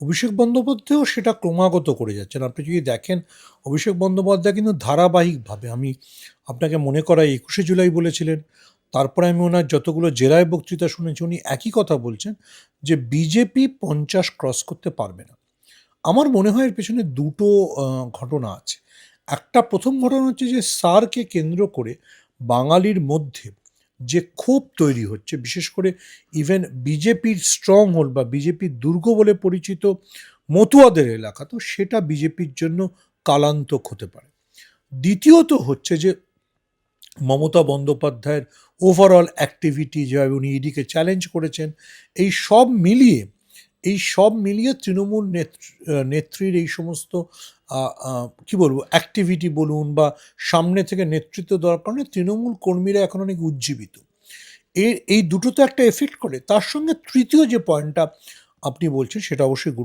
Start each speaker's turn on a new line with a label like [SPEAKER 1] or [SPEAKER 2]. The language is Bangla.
[SPEAKER 1] অভিষেক বন্দ্যোপাধ্যায়ও সেটা ক্রমাগত করে যাচ্ছেন। আপনি যদি দেখেন, অভিষেক বন্দ্যোপাধ্যায় কিন্তু ধারাবাহিকভাবে, আমি আপনাকে মনে করাই ২১শে জুলাই বলেছিলেন, তারপরে আমি ওনার যতগুলো জেলায় বক্তৃতা শুনেছি উনি একই কথা বলছেন যে বিজেপি ৫০ ক্রস করতে পারবে না। আমার মনে হয় এর পেছনে দুটো ঘটনা আছে। একটা, প্রথম ঘটনা হচ্ছে যে সারকে কেন্দ্র করে বাঙালির মধ্যে যে ক্ষোভ তৈরি হচ্ছে, বিশেষ করে ইভেন বিজেপির স্ট্রং হোল্ড বা বিজেপির দুর্গ বলে পরিচিত মতুয়াদের এলাকা, তো সেটা বিজেপির জন্য কালান্তক হতে পারে। দ্বিতীয়ত হচ্ছে যে মমতা বন্দ্যোপাধ্যায়ের ওভারঅল অ্যাক্টিভিটি, যেভাবে উনি ইডিকে চ্যালেঞ্জ করেছেন, এই সব মিলিয়ে তৃণমূল নেত্রীর এই সমস্ত কি বলবো অ্যাক্টিভিটি বলুন বা সামনে থেকে নেতৃত্ব দেওয়ার কারণে তৃণমূল কর্মীরা এখন অনেক উজ্জীবিত। এই দুটো তো একটা এফেক্ট করে। তার সঙ্গে তৃতীয় যে পয়েন্টটা আপনি বলছেন সেটা অবশ্যই